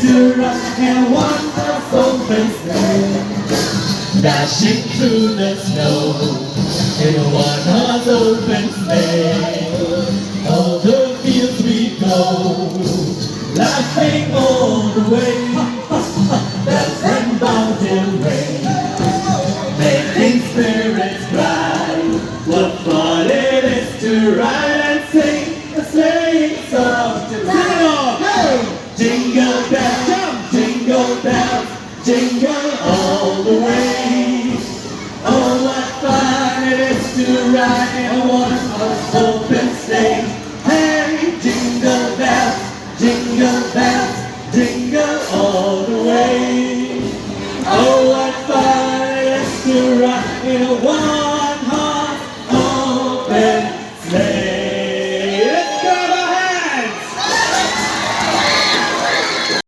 to rock and wonderful sleigh, dashing through the snow in a one-horse open sleigh. All the fields we go, laughing all the way. Bells and mountain rain, making spirits bright. What fun it is to ride and sing a sleighing song tonight. Hey! Jingle bells, jingle bells, jingle all the way. Oh, what fun it is to ride in a one-horse open sleigh. Hey, jingle bells, jingle all the way.